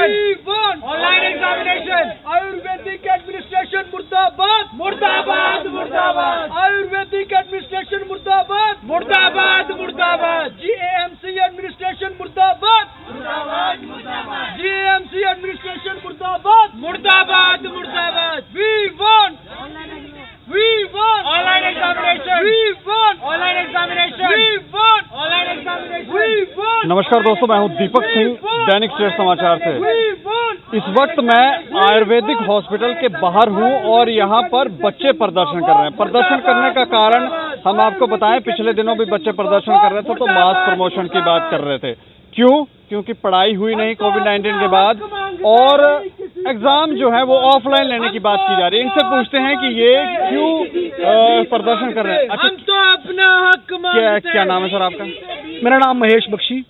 Online examination. Ayurvedic administration मुर्दाबाद मुर्दाबाद मुर्दाबाद। आयुर्वेदिक एडमिनिस्ट्रेशन मुर्दाबाद मुर्दाबाद मुर्दाबाद। जीएएमसी एडमिनिस्ट्रेशन मुर्दाबाद मुर्दाबाद मुर्दाबाद। जीएएमसी एडमिनिस्ट्रेशन मुर्दाबाद मुर्दाबाद मुर्दाबाद। We want online examination. We want online examination. We want online examination. We want. नमस्कार दोस्तों, मैं हूं दीपक सिंह, दैनिक स्टेट समाचार से। इस वक्त मैं आयुर्वेदिक हॉस्पिटल के बाहर हूं और यहां पर बच्चे प्रदर्शन कर रहे हैं। प्रदर्शन करने का कारण हम आपको बताएं, पिछले दिनों भी बच्चे प्रदर्शन कर रहे थे तो मास प्रमोशन की बात कर रहे थे। क्यों? क्योंकि पढ़ाई हुई नहीं कोविड-19 के बाद और एग्जाम जो है वो ऑफलाइन लेने की बात की जा रही है। इनसे पूछते हैं कि ये क्यों प्रदर्शन कर रहे हैं। अच्छा, हम तो अपना हक मांगते हैं। क्या नाम है सर आपका? मेरा नाम महेश बख्शी।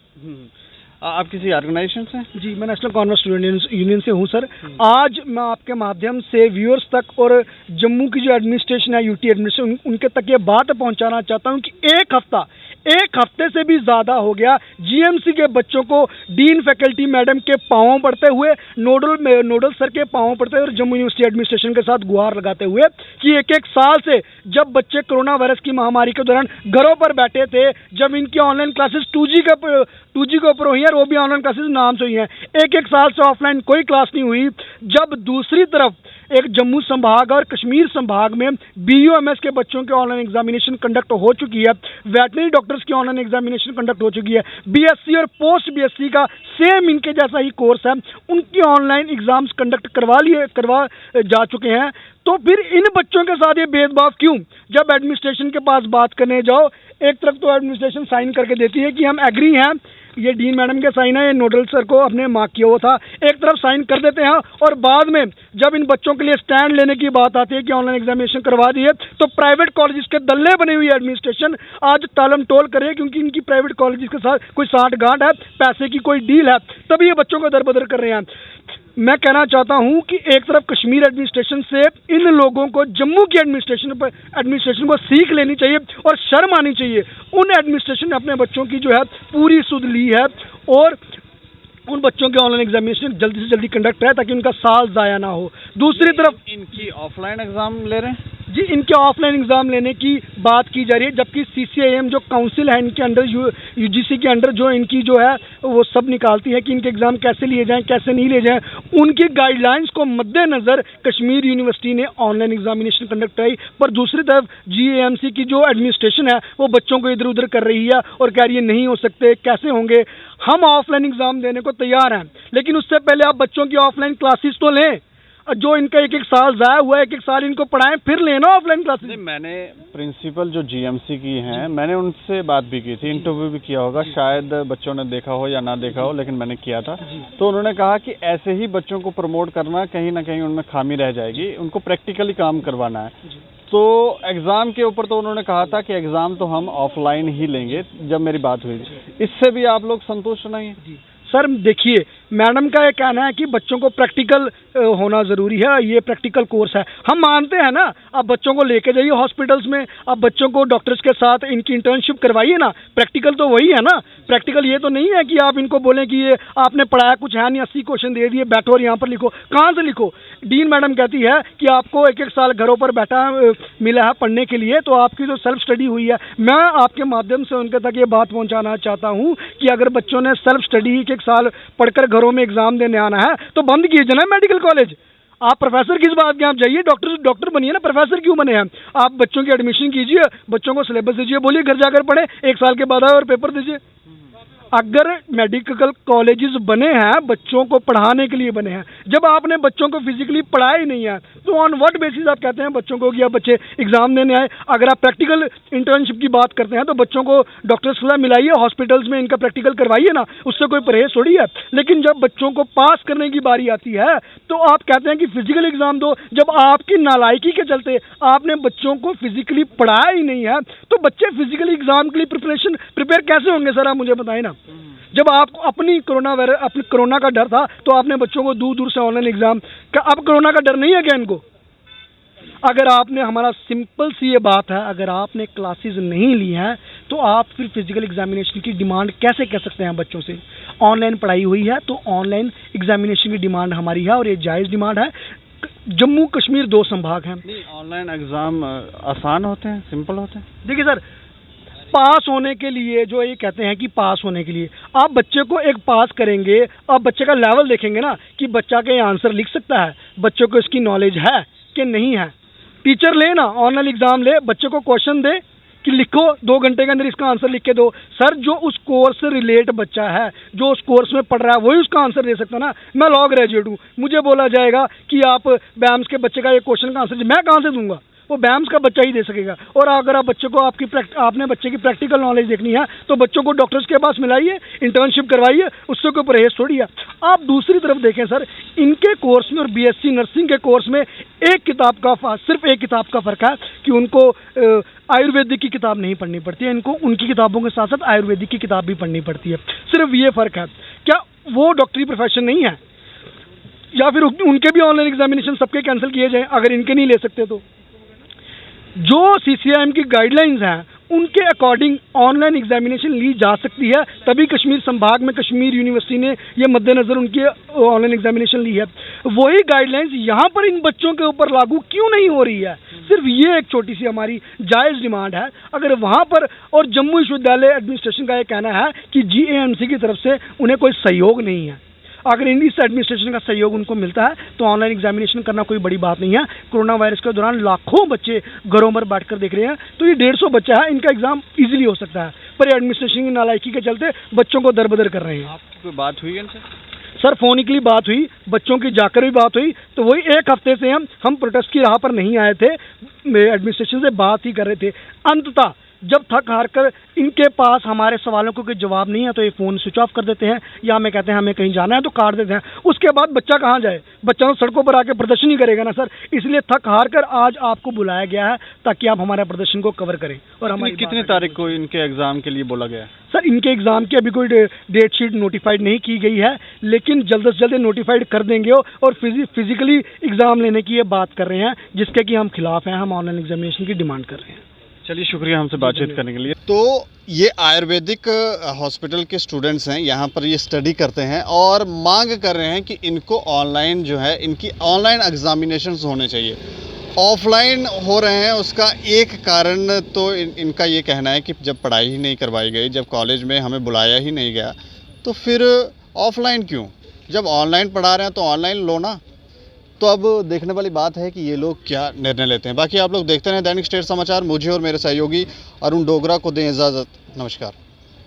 आप किसी ऑर्गेनाइजेशन से? जी, मैं नेशनल कॉन्वेंट स्टूडेंट यूनियन से हूँ सर। आज मैं आपके माध्यम से व्यूअर्स तक और जम्मू की जो एडमिनिस्ट्रेशन है, यूटी एडमिनिस्ट्रेशन, उनके तक ये बात पहुंचाना चाहता हूँ कि एक हफ्ते से भी ज़्यादा हो गया जीएमसी के बच्चों को डीन फैकल्टी मैडम के पाँव पड़ते हुए, नोडल सर के पाँव पड़ते हुए और जम्मू यूनिवर्सिटी एडमिनिस्ट्रेशन के साथ गुहार लगाते हुए कि एक साल से जब बच्चे कोरोना वायरस की महामारी के दौरान घरों पर बैठे थे, जब इनकी ऑनलाइन क्लासेस 2G के ऊपर हुई है, वो भी ऑनलाइन क्लासेस नाम से हुई हैं, एक साल से ऑफलाइन कोई क्लास नहीं हुई। जब दूसरी तरफ एक जम्मू संभाग और कश्मीर संभाग में BUMS के बच्चों के ऑनलाइन एग्जामिनेशन कंडक्ट हो चुकी है, वेटनरी डॉक्टर्स की ऑनलाइन एग्जामिनेशन कंडक्ट हो चुकी है, BSc और पोस्ट BSc का सेम इनके जैसा ही कोर्स है, उनकी ऑनलाइन एग्जाम्स कंडक्ट करवा जा चुके हैं, तो फिर इन बच्चों के साथ ये भेदभाव क्यों? जब एडमिनिस्ट्रेशन के पास बात करने जाओ, एक तरफ तो एडमिनिस्ट्रेशन साइन करके देती है कि हम एग्री हैं, ये डीन मैडम के साइन है, ये नोडल सर को अपने मार्क किया हुआ था, एक तरफ साइन कर देते हैं और बाद में जब इन बच्चों के लिए स्टैंड लेने की बात आती है कि ऑनलाइन एग्जामिनेशन करवा दी है, तो प्राइवेट कॉलेजेस के दल्ले बनी हुई एडमिनिस्ट्रेशन आज टालम टोल कर रही है, क्योंकि इनकी प्राइवेट कॉलेजेस के साथ कोई साठगांठ है, पैसे की कोई डील है, तभी ये बच्चों को दरबदर कर रहे हैं। मैं कहना चाहता हूं कि एक तरफ कश्मीर एडमिनिस्ट्रेशन से इन लोगों को जम्मू की एडमिनिस्ट्रेशन को सीख लेनी चाहिए और शर्म आनी चाहिए। उन एडमिनिस्ट्रेशन ने अपने बच्चों की जो है पूरी सुध ली है और उन बच्चों के ऑनलाइन एग्जामिनेशन जल्दी से जल्दी कंडक्ट है ताकि उनका साल ज़ाया ना हो। दूसरी तरफ इनकी ऑफलाइन एग्जाम ले रहे हैं जी, इनके ऑफलाइन एग्जाम लेने की बात की जा रही है, जबकि CCIM जो काउंसिल है इनके अंडर, UGC के अंडर जो इनकी जो है वो सब निकालती है कि इनके एग्जाम कैसे लिए जाएं, कैसे नहीं लिए जाएं, उनकी गाइडलाइंस को मद्देनज़र कश्मीर यूनिवर्सिटी ने ऑनलाइन एग्जामिनेशन कंडक्ट कराई। पर दूसरी तरफ GAMC की जो एडमिनिस्ट्रेशन है वो बच्चों को इधर उधर कर रही है और कह रही है नहीं हो सकते, कैसे होंगे, हम ऑफलाइन एग्जाम देने को तैयार हैं, लेकिन उससे पहले आप बच्चों की ऑफलाइन क्लासेस तो लें। जो इनका एक साल ज़ाया हुआ है, एक साल इनको पढ़ाएं, फिर लेना ऑफलाइन क्लासेस। मैंने प्रिंसिपल जो GMC की हैं, मैंने उनसे बात भी की थी, इंटरव्यू भी किया होगा, शायद बच्चों ने देखा हो या ना देखा हो, लेकिन मैंने किया था। तो उन्होंने कहा कि ऐसे ही बच्चों को प्रमोट करना कहीं ना कहीं उनमें खामी रह जाएगी, उनको प्रैक्टिकली काम करवाना है। तो एग्ज़ाम के ऊपर तो उन्होंने कहा था कि एग्ज़ाम तो हम ऑफलाइन ही लेंगे, जब मेरी बात हुई। इससे भी आप लोग संतुष्ट नहीं हैं? सर देखिए, मैडम का ये कहना है कि बच्चों को प्रैक्टिकल होना ज़रूरी है, ये प्रैक्टिकल कोर्स है, हम मानते हैं ना। आप बच्चों को लेके जाइए हॉस्पिटल्स में, आप बच्चों को डॉक्टर्स के साथ इनकी इंटर्नशिप करवाइए ना, प्रैक्टिकल तो वही है ना। प्रैक्टिकल ये तो नहीं है कि आप इनको बोलें कि ये आपने पढ़ाया कुछ है नहीं, 80 क्वेश्चन दे दिए, बैठो और यहाँ पर लिखो। कहाँ से लिखो? डीन मैडम कहती है कि आपको एक साल घरों पर बैठा मिला है पढ़ने के लिए, तो आपकी जो सेल्फ स्टडी हुई है, मैं आपके माध्यम से उनके तक ये बात पहुँचाना चाहता हूँ कि अगर बच्चों ने सेल्फ स्टडी एक साल पढ़कर घरों में एग्जाम देने आना है तो बंद कीजिए ना मेडिकल कॉलेज। आप प्रोफेसर किस बात के? आप जाइए डॉक्टर बनिए ना, प्रोफेसर क्यों बने हैं? आप बच्चों की एडमिशन कीजिए, बच्चों को सिलेबस दीजिए, बोलिए घर जाकर पढ़े, एक साल के बाद आए और पेपर दीजिए। अगर मेडिकल कॉलेजेस बने हैं बच्चों को पढ़ाने के लिए बने हैं, जब आपने बच्चों को फिजिकली पढ़ाया ही नहीं है, तो ऑन व्हाट बेसिस आप कहते हैं बच्चों को कि आप बच्चे एग्जाम देने आए? अगर आप प्रैक्टिकल इंटर्नशिप की बात करते हैं तो बच्चों को डॉक्टर्स से मिलाइए, हॉस्पिटल्स में इनका प्रैक्टिकल करवाइए ना, उससे कोई परहेज थोड़ी है। लेकिन जब बच्चों को पास करने की बारी आती है तो आप कहते हैं कि फिजिकल एग्जाम दो। जब आपकी नालायकी के चलते आपने बच्चों को फिजिकली पढ़ाया ही नहीं है तो बच्चे फिजिकल एग्जाम के लिए प्रिपेयर कैसे होंगे? सर आप मुझे बताएं ना। जब आपको अपनी कोरोना का डर था तो आपने बच्चों को दूर दूर से ऑनलाइन एग्जाम, क्या अब कोरोना का डर नहीं है क्या इनको? अगर आपने, हमारा सिंपल सी ये बात है, अगर आपने क्लासेस नहीं ली हैं तो आप फिर फिजिकल एग्जामिनेशन की डिमांड कैसे कर सकते हैं बच्चों से? ऑनलाइन पढ़ाई हुई है तो ऑनलाइन एग्जामिनेशन की डिमांड हमारी है और ये जायज़ डिमांड है। जम्मू कश्मीर 2 संभाग हैं। नहीं, ऑनलाइन एग्ज़ाम आसान होते हैं, सिंपल होते हैं? देखिए सर, पास होने के लिए जो ये कहते हैं कि पास होने के लिए आप बच्चे को एक पास करेंगे, आप बच्चे का लेवल देखेंगे ना कि बच्चा के आंसर लिख सकता है, बच्चे को इसकी नॉलेज है कि नहीं है। टीचर ले ना, ऑनलाइन एग्ज़ाम ले, बच्चे को क्वेश्चन दे कि लिखो 2 घंटे के अंदर इसका आंसर लिख के दो। सर, जो उस कोर्स से रिलेट बच्चा है, जो उस कोर्स में पढ़ रहा है, वही उसका आंसर दे सकता है ना। मैं लॉ ग्रेजुएट हूँ, मुझे बोला जाएगा कि आप बैम्स के बच्चे का ये क्वेश्चन का आंसर, मैं कहाँ से दूंगा? वो बैम्स का बच्चा ही दे सकेगा। और अगर आप बच्चे को आपने बच्चे की प्रैक्टिकल नॉलेज देखनी है तो बच्चों को डॉक्टर्स के पास मिलाइए, इंटर्नशिप करवाइए, उससे कोई परहेज थोड़ी है। आप दूसरी तरफ देखें सर, इनके कोर्स में और बीएससी नर्सिंग के कोर्स में सिर्फ एक किताब का फ़र्क है कि उनको आयुर्वेदिक की किताब नहीं पढ़नी पड़ती है, इनको उनकी किताबों के साथ साथ आयुर्वेदिक की किताब भी पढ़नी पड़ती है। सिर्फ ये फ़र्क है। क्या वो डॉक्टरी प्रोफेशन नहीं है? या फिर उनके भी ऑनलाइन एग्जामिनेशन सबके कैंसिल किए जाएं अगर इनके नहीं ले सकते तो? जो CCIM की गाइडलाइंस हैं उनके अकॉर्डिंग ऑनलाइन एग्जामिनेशन ली जा सकती है, तभी कश्मीर संभाग में कश्मीर यूनिवर्सिटी ने ये मद्देनज़र उनकी ऑनलाइन एग्जामिनेशन ली है। वही गाइडलाइंस यहाँ पर इन बच्चों के ऊपर लागू क्यों नहीं हो रही है? सिर्फ ये एक छोटी सी हमारी जायज़ डिमांड है। अगर वहाँ पर, और जम्मू विश्वविद्यालय एडमिनिस्ट्रेशन का ये कहना है कि GAMC की तरफ से उन्हें कोई सहयोग नहीं है, अगर इस एडमिनिस्ट्रेशन का सहयोग उनको मिलता है तो ऑनलाइन एग्जामिनेशन करना कोई बड़ी बात नहीं है। कोरोना वायरस के दौरान लाखों बच्चे घरों पर बैठकर देख रहे हैं, तो ये 150 बच्चा है, इनका एग्जाम इजीली हो सकता है, पर एडमिनिस्ट्रेशन की नालायकी के चलते बच्चों को दरबदर कर रहे हैं। आपकी कोई बात हुई इनसे? सर, फोनिकली बात हुई, बच्चों की जाकर भी बात हुई, तो वही 1 हफ्ते से हम प्रोटेस्ट की राह पर नहीं आए थे, एडमिनिस्ट्रेशन से बात ही कर रहे थे। अंततः जब थक हार कर इनके पास हमारे सवालों को कोई जवाब नहीं है तो ये फ़ोन स्विच ऑफ कर देते हैं, या हमें कहते हैं हमें कहीं जाना है तो काट देते हैं। उसके बाद बच्चा कहाँ जाए? बच्चा तो सड़कों पर आके प्रदर्शन ही करेगा ना सर। इसलिए थक हार कर आज आपको बुलाया गया है ताकि आप हमारे प्रदर्शन को कवर करें। और हमारी कितनी तारीख को इनके एग्ज़ाम के लिए बोला गया है? सर, इनके एग्ज़ाम की अभी कोई डेट शीट नोटिफाइड नहीं की गई है, लेकिन जल्द से जल्द नोटिफाइड कर देंगे और फिजिकली एग्ज़ाम लेने की ये बात कर रहे हैं, जिसके कि हम खिलाफ हैं। हम ऑनलाइन एग्जामिनेशन की डिमांड कर रहे हैं। चलिए, शुक्रिया हमसे बातचीत करने के लिए। तो ये आयुर्वेदिक हॉस्पिटल के स्टूडेंट्स हैं, यहाँ पर ये स्टडी करते हैं और मांग कर रहे हैं कि इनको ऑनलाइन जो है, इनकी ऑनलाइन एग्जामिनेशंस होने चाहिए। ऑफलाइन हो रहे हैं, उसका एक कारण तो इनका ये कहना है कि जब पढ़ाई ही नहीं करवाई गई, जब कॉलेज में हमें बुलाया ही नहीं गया, तो फिर ऑफलाइन क्यों? जब ऑनलाइन पढ़ा रहे हैं तो ऑनलाइन लो ना। तो अब देखने वाली बात है कि ये लोग क्या निर्णय लेते हैं। बाकी आप लोग देखते रहें दैनिक स्टेट समाचार। मुझे और मेरे सहयोगी अरुण डोगरा को दें इजाज़त। नमस्कार।